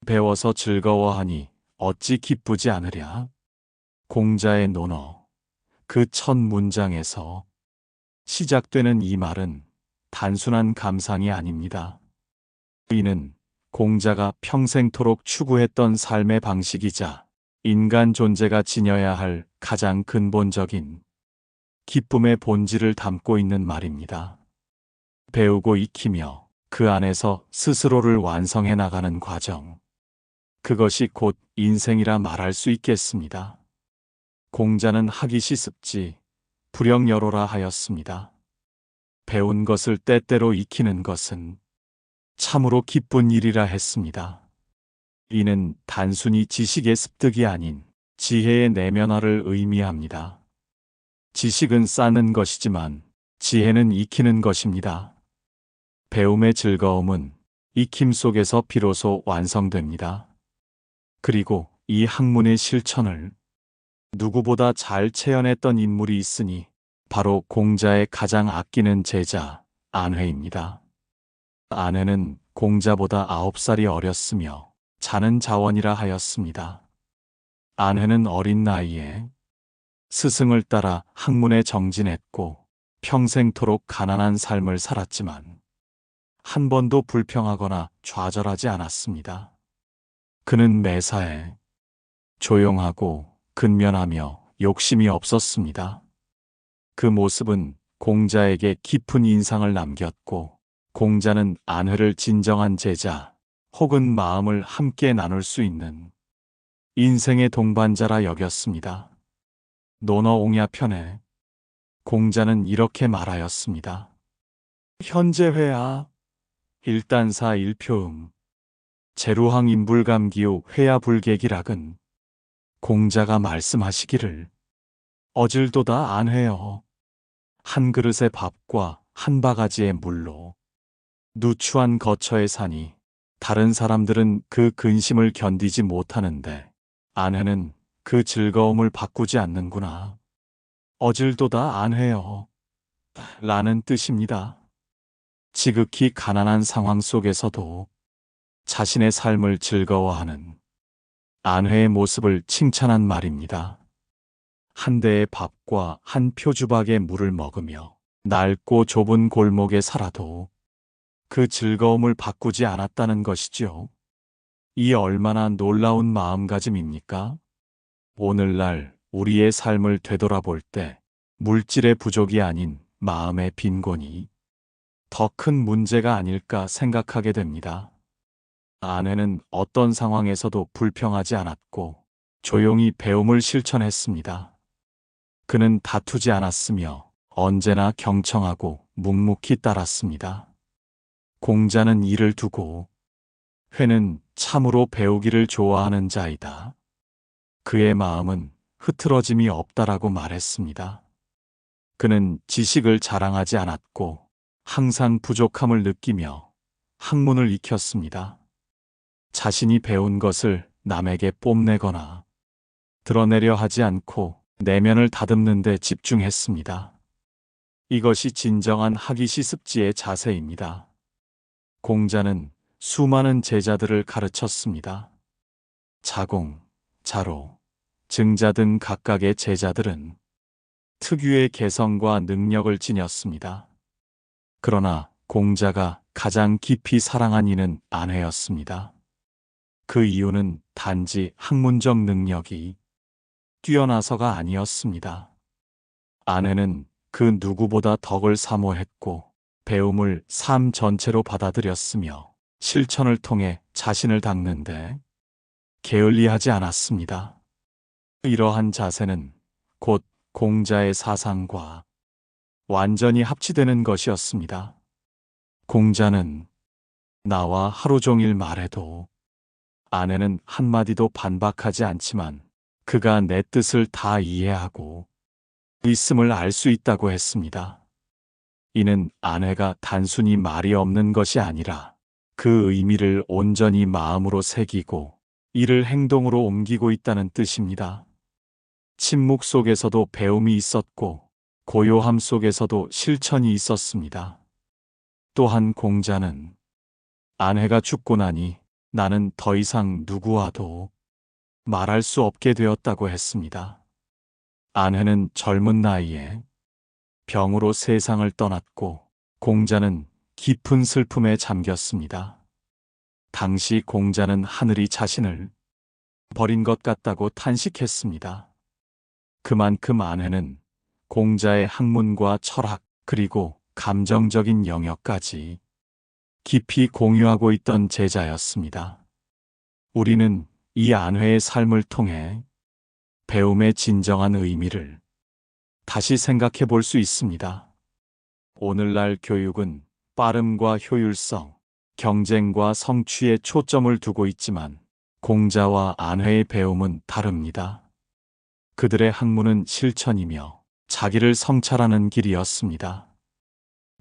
배워서 즐거워하니 어찌 기쁘지 않으랴. 공자의 논어, 그 첫 문장에서 시작되는 이 말은 단순한 감상이 아닙니다. 이는 공자가 평생토록 추구했던 삶의 방식이자 인간 존재가 지녀야 할 가장 근본적인 기쁨의 본질을 담고 있는 말입니다. 배우고 익히며 그 안에서 스스로를 완성해 나가는 과정. 그것이 곧 인생이라 말할 수 있겠습니다. 공자는 하기 시습지 불영여로라 하였습니다. 배운 것을 때때로 익히는 것은 참으로 기쁜 일이라 했습니다. 이는 단순히 지식의 습득이 아닌 지혜의 내면화를 의미합니다. 지식은 쌓는 것이지만 지혜는 익히는 것입니다. 배움의 즐거움은 익힘 속에서 비로소 완성됩니다. 그리고 이 학문의 실천을 누구보다 잘 체현했던 인물이 있으니 바로 공자의 가장 아끼는 제자 안회입니다. 안회는 공자보다 9살이 어렸으며 자는 자원이라 하였습니다. 안회는 어린 나이에 스승을 따라 학문에 정진했고 평생토록 가난한 삶을 살았지만 한 번도 불평하거나 좌절하지 않았습니다. 그는 매사에 조용하고 근면하며 욕심이 없었습니다. 그 모습은 공자에게 깊은 인상을 남겼고 공자는 안회를 진정한 제자 혹은 마음을 함께 나눌 수 있는 인생의 동반자라 여겼습니다. 논어옹야편에 공자는 이렇게 말하였습니다. 현재회야 일단사 일표음 제루항 인불감기우 회야불객이락은 공자가 말씀하시기를 어질도다 안회여 한 그릇의 밥과 한 바가지의 물로 누추한 거처에 사니 다른 사람들은 그 근심을 견디지 못하는데 안회는 그 즐거움을 바꾸지 않는구나. 어질도다 안회여 라는 뜻입니다. 지극히 가난한 상황 속에서도 자신의 삶을 즐거워하는 안회의 모습을 칭찬한 말입니다. 한 대의 밥과 한 표주박의 물을 먹으며 낡고 좁은 골목에 살아도 그 즐거움을 바꾸지 않았다는 것이죠. 이 얼마나 놀라운 마음가짐입니까? 오늘날 우리의 삶을 되돌아볼 때 물질의 부족이 아닌 마음의 빈곤이 더 큰 문제가 아닐까 생각하게 됩니다. 아내는 어떤 상황에서도 불평하지 않았고 조용히 배움을 실천했습니다. 그는 다투지 않았으며 언제나 경청하고 묵묵히 따랐습니다. 공자는 이를 두고 회는 참으로 배우기를 좋아하는 자이다. 그의 마음은 흐트러짐이 없다라고 말했습니다. 그는 지식을 자랑하지 않았고 항상 부족함을 느끼며 학문을 익혔습니다. 자신이 배운 것을 남에게 뽐내거나 드러내려 하지 않고 내면을 다듬는 데 집중했습니다. 이것이 진정한 학이시습지의 자세입니다. 공자는 수많은 제자들을 가르쳤습니다. 자공, 자로, 증자 등 각각의 제자들은 특유의 개성과 능력을 지녔습니다. 그러나 공자가 가장 깊이 사랑한 이는 안회였습니다. 그 이유는 단지 학문적 능력이 뛰어나서가 아니었습니다. 안회는 그 누구보다 덕을 사모했고 배움을 삶 전체로 받아들였으며 실천을 통해 자신을 닦는데 게을리하지 않았습니다. 이러한 자세는 곧 공자의 사상과 완전히 합치되는 것이었습니다. 공자는 나와 하루 종일 말해도 아내는 한마디도 반박하지 않지만 그가 내 뜻을 다 이해하고 있음을 알 수 있다고 했습니다. 이는 아내가 단순히 말이 없는 것이 아니라 그 의미를 온전히 마음으로 새기고 이를 행동으로 옮기고 있다는 뜻입니다. 침묵 속에서도 배움이 있었고 고요함 속에서도 실천이 있었습니다. 또한 공자는 아내가 죽고 나니 나는 더 이상 누구와도 말할 수 없게 되었다고 했습니다. 아내는 젊은 나이에 병으로 세상을 떠났고 공자는 깊은 슬픔에 잠겼습니다. 당시 공자는 하늘이 자신을 버린 것 같다고 탄식했습니다. 그만큼 아내는 공자의 학문과 철학 그리고 감정적인 영역까지 깊이 공유하고 있던 제자였습니다. 우리는 이 안회의 삶을 통해 배움의 진정한 의미를 다시 생각해 볼 수 있습니다. 오늘날 교육은 빠름과 효율성, 경쟁과 성취에 초점을 두고 있지만 공자와 안회의 배움은 다릅니다. 그들의 학문은 실천이며 자기를 성찰하는 길이었습니다.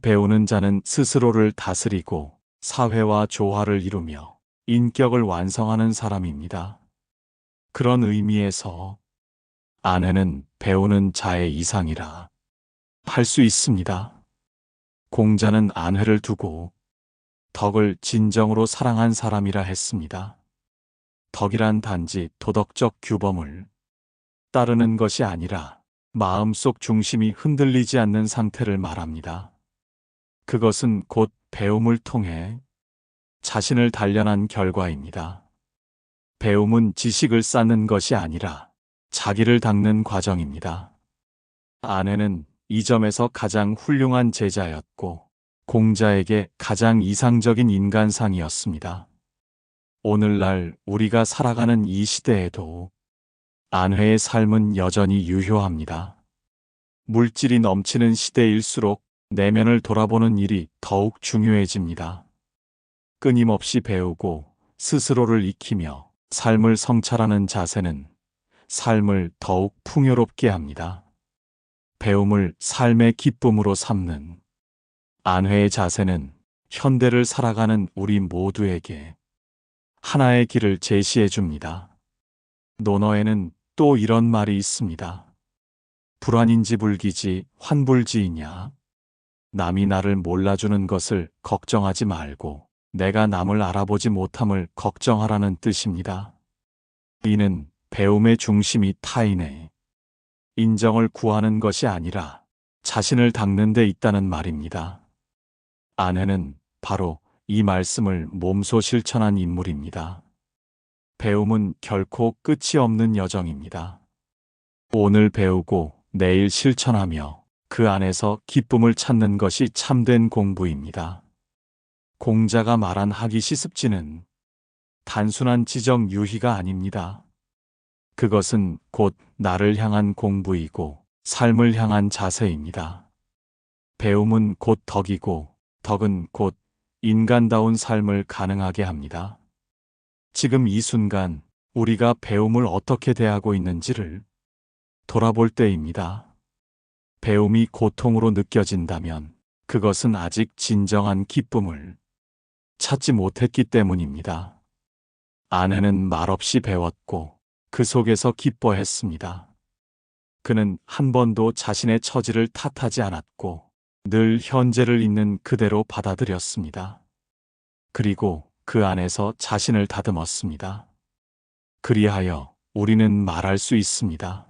배우는 자는 스스로를 다스리고 사회와 조화를 이루며 인격을 완성하는 사람입니다. 그런 의미에서 안회는 배우는 자의 이상이라 할 수 있습니다. 공자는 안회를 두고 덕을 진정으로 사랑한 사람이라 했습니다. 덕이란 단지 도덕적 규범을 따르는 것이 아니라 마음속 중심이 흔들리지 않는 상태를 말합니다. 그것은 곧 배움을 통해 자신을 단련한 결과입니다. 배움은 지식을 쌓는 것이 아니라 자기를 닦는 과정입니다. 아내는 이 점에서 가장 훌륭한 제자였고 공자에게 가장 이상적인 인간상이었습니다. 오늘날 우리가 살아가는 이 시대에도 안회의 삶은 여전히 유효합니다. 물질이 넘치는 시대일수록 내면을 돌아보는 일이 더욱 중요해집니다. 끊임없이 배우고 스스로를 익히며 삶을 성찰하는 자세는 삶을 더욱 풍요롭게 합니다. 배움을 삶의 기쁨으로 삼는 안회의 자세는 현대를 살아가는 우리 모두에게 하나의 길을 제시해 줍니다. 논어에는 또 이런 말이 있습니다. 불환인지 불기지 환불지이냐. 남이 나를 몰라주는 것을 걱정하지 말고 내가 남을 알아보지 못함을 걱정하라는 뜻입니다. 이는 배움의 중심이 타인의 인정을 구하는 것이 아니라 자신을 닦는 데 있다는 말입니다. 아내는 바로 이 말씀을 몸소 실천한 인물입니다. 배움은 결코 끝이 없는 여정입니다. 오늘 배우고 내일 실천하며 그 안에서 기쁨을 찾는 것이 참된 공부입니다. 공자가 말한 학이시습지는 단순한 지적 유희가 아닙니다. 그것은 곧 나를 향한 공부이고 삶을 향한 자세입니다. 배움은 곧 덕이고 덕은 곧 인간다운 삶을 가능하게 합니다. 지금 이 순간 우리가 배움을 어떻게 대하고 있는지를 돌아볼 때입니다. 배움이 고통으로 느껴진다면 그것은 아직 진정한 기쁨을 찾지 못했기 때문입니다. 아내는 말없이 배웠고 그 속에서 기뻐했습니다. 그는 한 번도 자신의 처지를 탓하지 않았고 늘 현재를 있는 그대로 받아들였습니다. 그리고 그 안에서 자신을 다듬었습니다. 그리하여 우리는 말할 수 있습니다.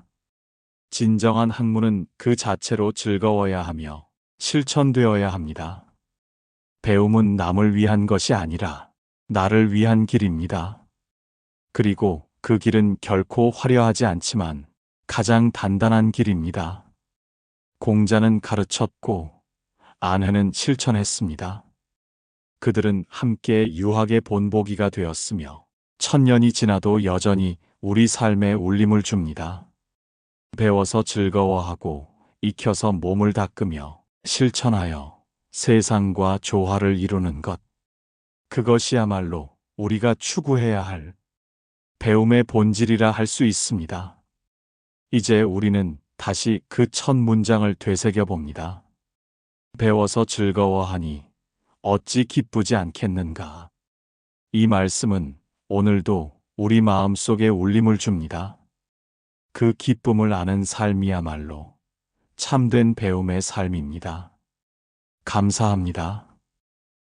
진정한 학문은 그 자체로 즐거워야 하며 실천되어야 합니다. 배움은 남을 위한 것이 아니라 나를 위한 길입니다. 그리고 그 길은 결코 화려하지 않지만 가장 단단한 길입니다. 공자는 가르쳤고 안회는 실천했습니다. 그들은 함께 유학의 본보기가 되었으며 천년이 지나도 여전히 우리 삶에 울림을 줍니다. 배워서 즐거워하고 익혀서 몸을 닦으며 실천하여 세상과 조화를 이루는 것. 그것이야말로 우리가 추구해야 할 배움의 본질이라 할 수 있습니다. 이제 우리는 다시 그 첫 문장을 되새겨 봅니다. 배워서 즐거워하니 어찌 기쁘지 않겠는가. 이 말씀은 오늘도 우리 마음속에 울림을 줍니다. 그 기쁨을 아는 삶이야말로 참된 배움의 삶입니다. 감사합니다.